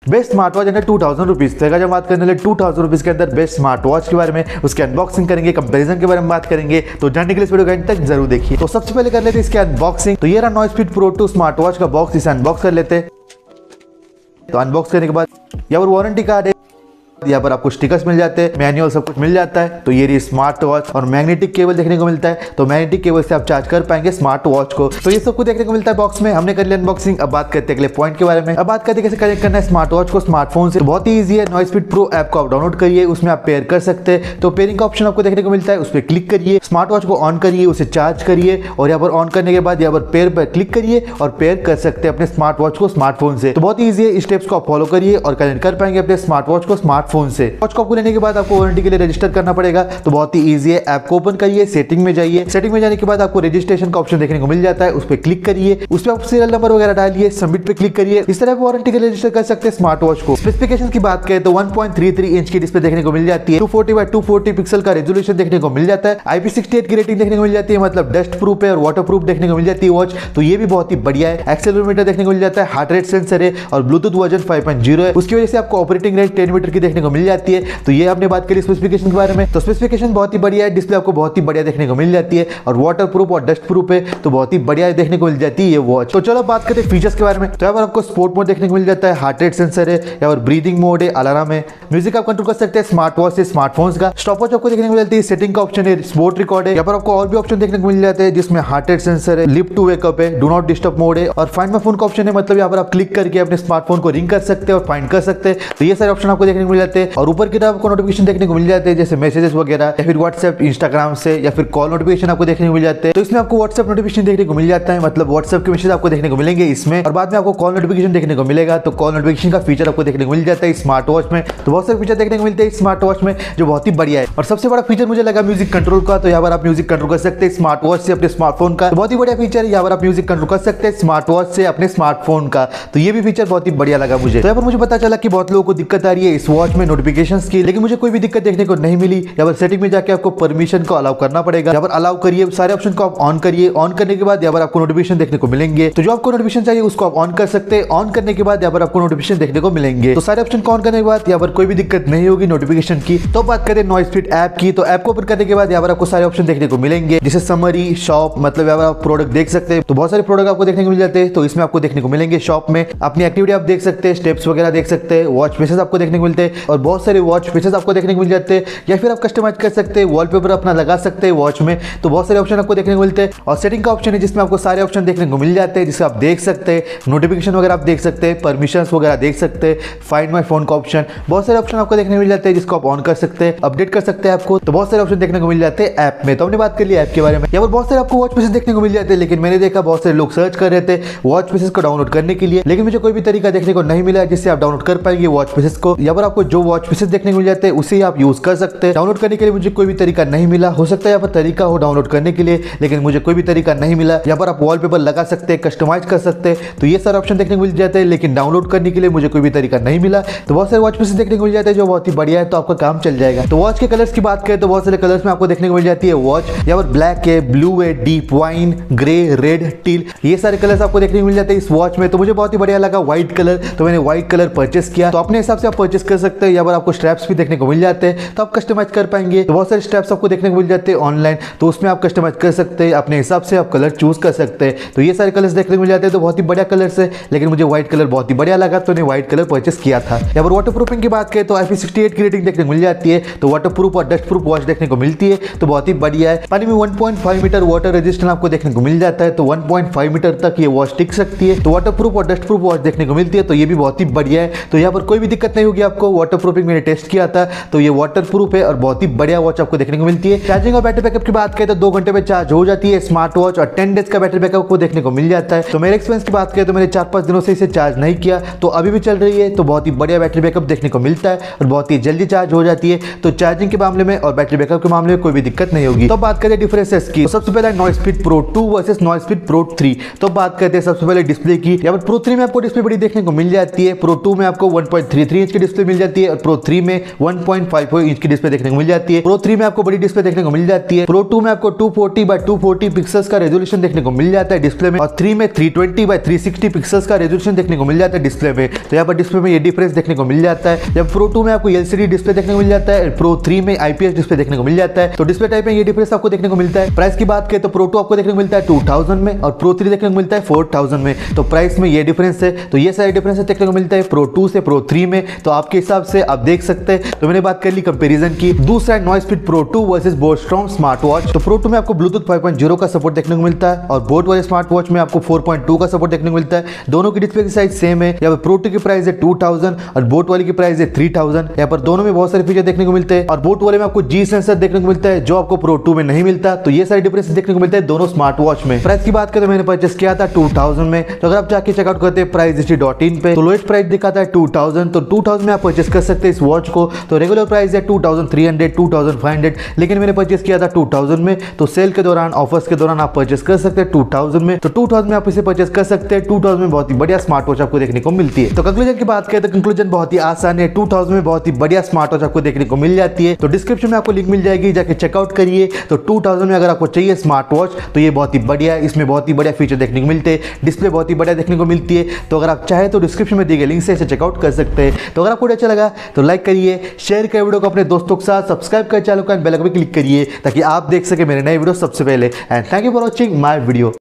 Best smart watch under 2000 rupees. तो जब बात करने लगे 2000 रुपीज के अंदर बेस्ट स्मार्ट वॉच के बारे में, उसके अनबॉक्सिंग करेंगे, कंपैरिजन के बारे में बात करेंगे, तो जानने के लिए इस वीडियो को एंड तक जरूर देखिए। तो सबसे पहले कर लेते हैं इसके अनबॉक्सिंग। तो ये रहा noise fit pro 2 smart watch का बॉक्स, इसे अनबॉक्स कर लेते हैं। तो अनबॉक्स करने के बाद यहाँ पर वारंटी कार्ड है, यहाँ पर आपको स्टिकर्स मिल जाते हैं, मैनुअल सब कुछ मिल जाता है। तो ये रही स्मार्ट वॉच और मैग्नेटिक केबल देखने को मिलता है। तो मैग्नेटिक केबल से आप चार्ज कर पाएंगे स्मार्ट वॉच को। तो ये सब कुछ देखने को मिलता है बॉक्स में। हमने कर लिया अनबॉक्सिंग। अब बात करते हैं अगले पॉइंट के बारे में। अब बात करते हैं कैसे कनेक्ट करना है स्मार्ट वॉच को स्मार्टफोन से। तो बहुत ही ईजी है। नॉइस फिट प्रो ऐप को आप डाउनलोड करिए, उसमें आप पेयर कर सकते हैं। तो पेयरिंग का ऑप्शन आपको देखने को मिलता है, उस पर क्लिक करिए, स्मार्ट वॉच को ऑन करिए, उसे चार्ज करिए और यहाँ पर ऑन करने के बाद यहाँ पर पेयर पर क्लिक करिए और पेयर कर सकते हैं अपने स्मार्ट वॉच को स्मार्टफोन से। तो बहुत ही ईजी है, स्टेप्स को आप फॉलो करिए और कनेक्ट कर पाएंगे अपने स्मार्ट वॉच को स्मार्टफोन से। वॉच को लेने के बाद आपको वारंटी के लिए रजिस्टर करना पड़ेगा। तो बहुत ही इजी है। ऐप को ओपन करिए, सेटिंग में जाइए, सेटिंग में जाने के बाद आपको रजिस्ट्रेशन का ऑप्शन देखने को मिल जाता है, उस पर क्लिक करिए, उस पर आप सीरियल नंबर वगैरह डालिए, सबमिट पे क्लिक करिए। इस तरह वारंटी के लिए रजिस्टर कर सकते हैं स्मार्ट वॉच को। स्पेसिफिकेशन की बात करें तो 1.33 इंच की डिस्प्ले देखने को मिल जाती है, 240x240 पिक्सल का रेजोल्यूशन देखने को मिल जाता है, IP68 की रेटिंग देखने को मिल जाती है, मतलब डस्ट प्रूफ है और वाटर प्रूफ देखने को मिल जाती है वॉच। तो ये भी बहुत ही बढ़िया है। एक्सेलेरोमीटर देखने को मिल जाता है, हार्ट रेट सेंसर है और ब्लूटूथ वर्जन 5.0 है। उसकी वजह से आपको ऑपरेटिंग रेंज 10 मीटर की देखने को मिल जाती है। तो ये आपने बात करी स्पेसिफिकेशन के बारे में। तो स्पेसिफिकेशन बहुत ही बढ़िया है, डिस्प्ले आपको बहुत ही बढ़िया देखने को मिल जाती है और वाटर प्रूफ और डस्ट प्रूफ है। तो बहुत ही बढ़िया देखने को मिल जाती है ये वॉच। तो चलो बात करते हैं फीचर्स के बारे में। तो यहाँ पर आपको स्पोर्ट मोड देखने को मिल जाता है, हार्ट रेट सेंसर है, यहाँ पर ब्रीदिंग मोड है, अलार्म है, म्यूजिक आप कंट्रोल कर सकते हैं स्मार्ट वॉच से स्मार्टफोन का। स्टॉप वॉच आपको देखने को मिल जाती है, सेटिंग का ऑप्शन है, स्पोर्ट रिकॉर्ड है, यहाँ पर आपको और भी ऑप्शन देखने को मिल जाते हैं जिसमें हार्ट रेट सेंसर है, लिफ्ट टू वेकअप है, डू नॉट डिस्टर्ब मोड है और फाइंड माय फोन का ऑप्शन है, मतलब यहाँ पर आप क्लिक करके अपने स्मार्टफोन को रिंग कर सकते हैं और फाइंड कर सकते हैं। तो ये सारे ऑप्शन आपको देखने को मिल जाते हैं और ऊपर की तरफ आपको नोटिफिकेशन देखने को मिल जाते हैं, जैसे मैसेजेस वगैरह या फिर व्हाट्सएप, इंस्टाग्राम से या फिर कॉल नोटिफिकेशन आपको देखने को मिल जाते हैं। तो इसमें आपको व्हाट्सएप नोटिफिकेशन देखने को मिल जाता है, मतलब व्हाट्सएप के मैसेज आपको देखने को मिलेंगे इसमें, और बाद में आपको कॉल नोटिफिकेशन देखने को मिलेगा। तो कॉल नोटिफिकेशन का फीचर आपको देखने को मिल जाता है स्मार्ट वॉच में। तो बहुत सारे फीचर देखने को मिलते हैं स्मार्ट वॉच में जो बहुत ही बढ़िया है। और सबसे बड़ा फीचर मुझे लगा म्यूजिक कंट्रोल का। तो यहाँ पर आप म्यूजिक कंट्रोल कर सकते हैं स्मार्ट वॉच से अपने स्मार्टफोन का। तो बहुत ही बढ़िया फीचर है, यहाँ पर आप म्यूजिक कंट्रोल कर सकते हैं स्मार्ट वॉच से अपने स्मार्टफोन का। तो ये भी फीचर बहुत ही बढ़िया लगा मुझे। तो यहाँ पर मुझे पता चला कि बहुत लोगों को दिक्कत आ रही है इस वॉच में नोटिफिकेशन की, लेकिन मुझे कोई भी दिक्कत देखने को नहीं मिली। यहाँ पर सेटिंग में जाकर आपको परमिशन को अलाउ करना पड़ेगा, यहाँ पर अलाउ करिए, सारे ऑप्शन को आप ऑन करिए। ऑन करने के बाद यहाँ पर आपको नोटिफिकेशन देखने को मिलेंगे। तो जो आपको नोटिफिकेशन चाहिए उसको आप ऑन कर सकते हैं। ऑन करने के बाद यहाँ पर आपको नोटिफिकेशन देखने को मिलेंगे। तो सारे ऑप्शन को ऑन करने के बाद यहाँ पर कोई भी दिक्कत नहीं होगी नोटिफिकेशन की। तो बात करें नॉइस फिट ऐप की। तो ऐप को ओपन करने के बाद यहाँ पर आपको सारे ऑप्शन देखने को मिलेंगे, जैसे समरी, शॉप, मतलब यहाँ पर आप प्रोडक्ट देख सकते हैं। तो बहुत सारे प्रोडक्ट आपको देखने को मिल जाते हैं। तो इसमें आपको देखने को मिलेंगे शॉप में अपनी एक्टिविटी आप देख सकते हैं, स्टेप्स वगैरह देख सकते हैं, वॉच फेसेस आपको देखने को मिलते हैं और बहुत सारे वॉच फेसेस आपको देखने को मिल जाते हैं। या फिर आप कस्टमाइज कर सकते हैं, वॉलपेपर अपना लगा सकते हैं वॉच में। तो बहुत सारे ऑप्शन आपको देखने को मिलते हैं और सेटिंग का ऑप्शन है जिसमें आपको सारे ऑप्शन देखने को मिल जाते हैं, जिसे आप देख सकते हैं, नोटिफिकेशन वगैरह आप देख सकते हैं, परमिशंस वगैरह देख सकते हैं, फाइंड माय फोन का ऑप्शन, बहुत सारे ऑप्शन आपको देखने को मिल जाते हैं जिसको आप ऑन कर सकते हैं, अपडेट कर सकते हैं आपको। तो बहुत सारे ऑप्शन देखने को मिल जाते हैं ऐप में। तो हमने बात कर ली ऐप के बारे में। यहाँ पर बहुत सारे आपको वॉच पीसेस देखने को मिल जाते हैं, लेकिन मैंने देखा बहुत सारे लोग सर्च कर रहे थे वॉच पीसेस को डाउनलोड करने के लिए, लेकिन मुझे कोई भी तरीका देखने को नहीं मिला जिससे आप डाउनलोड कर पाएंगे वॉच पीसेस को। यहाँ पर आपको जो वॉच पीसेस देखने को मिल जाते हैं उसे आप यूज कर सकते हैं। डाउनलोड करने के लिए मुझे कोई भी तरीका नहीं मिला। हो सकता है यहाँ पर तरीका हो डाउनलोड करने के लिए, लेकिन मुझे कोई भी तरीका नहीं मिला। यहाँ पर आप वॉलपेपर लगा सकते हैं, कस्टमाइज कर सकते हैं। तो ये सारे ऑप्शन देखने को मिल जाते हैं, लेकिन डाउनलोड करने के लिए मुझे कोई भी तरीका नहीं मिला। तो बहुत सारे वॉच पीसेस देखने को मिल जाते हैं जो बहुत ही बढ़िया है, तो आपका काम चल जाएगा। तो वॉच के कलर्स की बात करें तो बहुत सारे कलर्स में आपको देखने को मिल जाती है वॉच। यहाँ पर ब्लैक है, ब्लू है, deep wine, grey, red, teal, ये सारे कलर्स आपको देखने को मिल जाते हैं इस वॉच में। तो मुझे बहुत ही बढ़िया लगा व्हाइट कलर, तो मैंने व्हाइट कलर परचेस किया। तो अपने हिसाब से आप परचेस कर सकते हैं। यहाँ पर आपको स्ट्रैप्स भी देखने को मिल जाते हैं, तो आप कस्टमाइज कर पाएंगे। तो बहुत सारे स्ट्रैप्स आपको देखने को मिल जाते हैं ऑनलाइन, तो उसमें आप कस्टमाइज कर सकते हैं, अपने हिसाब से आप कलर चूज कर सकते हैं। तो ये सारे कलर्स देखने को मिल जाते हैं। तो बहुत ही बढ़िया कलर्स है, लेकिन मुझे व्हाइट कलर बहुत ही बढ़िया लगा, तो मैंने व्हाइट कलर परचेस किया था। यहाँ पर वाटर प्रूफिंग की बात करें तो IP68 की रेटिंग देखने को मिल जाती है। तो वाटर प्रूफ और डस्ट प्रूफ वॉच देखने को मिलती है, तो बहुत ही बढ़िया है। पानी में 1.5 मीटर वाटर रेजिस्टेंस आपको देखने को मिल जाता है, तो 1.5 मीटर तक ये वॉच टिक सकती है। तो वाटर प्रूफ और डस्ट प्रूफ वॉच देखने को मिलती है, तो ये भी बहुत ही बढ़िया है। तो यहाँ पर कोई भी दिक्कत नहीं होगी आपको। वाटर प्रूफिंग मैंने टेस्ट किया था, तो ये वाटर प्रूफ है और बहुत ही बढ़िया वॉच आपको देखने को मिलती है। चार्जिंग और बैटरी बैकअप की बात करें तो 2 घंटे में चार्ज हो जाती है स्मार्ट वॉच और 10 डेज का बैटरी बैकअप को देखने को मिल जाता है। तो मेरे एक्सपीरियंस की बात करें तो मैंने 4-5 दिनों से इसे चार्ज नहीं किया, तो अभी भी चल रही है। तो बहुत ही बढ़िया बैटरी बैकअप देखने को मिलता है और बहुत ही जल्दी चार्ज हो जाती है। तो चार्जिंग के मामले में और बैटरी बैकअप के मामले में कोई भी दिक्कत नहीं होगी। तो बात करें डिफरेंसेस की, तो सबसे पहले noise fit pro 2 versus noise fit pro 3। तो बात करते हैं सबसे पहले डिस्प्ले की। यहाँ पर प्रो 3 में आपको डिस्प्ले बड़ी देखने को मिल जाती है, प्रो 2 में आपको 1.33 इंच की डिस्प्ले मिल जाती है। है और प्रो 3 में 1.54 इंच की डिस्प्ले देखने को मिल जाती है। प्रो 3 में आपको बड़ी डिस्प्ले देखने को मिल जाती है। प्रो 2 में आपको 240 बाय 240 पिक्सल्स का रेजोल्यूशन देखने को मिल जाता है डिस्प्ले में, और 3 में 320 बाय 360 पिक्सल्स का रेजोल्यूशन देखने को मिल जाता है डिस्प्ले में। तो यहाँ पर डिस्प्ले में ये डिफरेंस देखने को मिल जाता है। जब प्रो 2 में आपको एलसीडी डिस्प्ले देखने को मिल जाता है, प्रो 3 में आईपीएस डिस्प्ले देखने को मिल जाता है। तो डिस्प्ले टाइप में ये डिफरेंस आपको देखने को मिलता है। प्राइस की बात करें तो प्रो 2 आपको देखने को मिलता है 2000 में और प्रो 3 देखने को मिलता है 4000 में। तो प्राइस में ये डिफरेंस है। तो ये सारे डिफरेंस देखने को मिलता है प्रो 2 से प्रो 3 में। तो आपके हिसाब से आप देख सकते हैं। तो मैंने बात कर ली कंपैरिजन की। दूसरा noise fit pro 2 versus boat storm smart watch. तो प्रो 2 में आपको ब्लूटूथ 5.0 का सपोर्ट देखने को मिलता है और बोट वाले स्मार्ट वॉच में आपको 4.2 का सपोर्ट देखने को मिलता है। दोनों की डिस्प्ले की साइज सेम है। यहाँ पर प्रो 2 की प्राइस है 2000 और बोट वाली की प्राइस है 3000। यहाँ पर दोनों में बहुत सारे फीचर देखने को मिलते हैं और बोट वाले में आपको जी सेंसर देखने को मिलता है जो आपको प्रो 2 में नहीं मिलता। तो ये सारे डिफरेंस देखने को मिलते हैं दोनों स्मार्ट वॉच में। प्राइस की बात करें तो मैंने परचेस किया था 2000 में। तो अगर आप जाके चेकआउट करते हैं price.in पे तो लोएस्ट प्राइस दिखाता है 2000। तो 2000 में आप परचेस कर सकते हैं इस वॉच को। तो रेगुलर प्राइस है 2300 2500, लेकिन मैंने परचेस किया था 2000 में। तो सेल के दौरान ऑफर्स के दौरान आप परचेस कर सकते हैं 2000 में। तो 2000 में आप इसे परचेस कर सकते हैं। 2000 में बहुत ही बढ़िया स्मार्ट वॉच आपको देखने को मिलती है। तो कंक्लूजन की बात करें तो कंक्लूजन बहुत ही आसान है। 2000 में बहुत ही बढ़िया स्मार्ट वॉच आपको देखने को मिल जाती है। तो डिस्क्रिप्शन में आपको लिंक मिल जाएगी, जाके चेकआउट करिए। तो 2000 में अगर आपको चाहिए स्मार्ट वॉच तो ये बहुत ही बढ़िया है। इसमें बहुत ही बढ़िया फीचर देखने को मिलते हैं, डिस्प्ले बहुत ही बढ़िया देखने को मिलती है। तो अगर आप चाहे तो डिस्क्रिप्शन में दिए गए लिंक से इसे चेकआउट कर सकते हैं। तो अगर आपको अच्छा लगा तो लाइक करिए, शेयर करिए वीडियो को अपने दोस्तों के साथ, सब्सक्राइब कर चैनल को, बेल आइकन पे क्लिक करिए ताकि आप देख सके मेरे नए वीडियो सबसे पहले। And thank you for watching my video.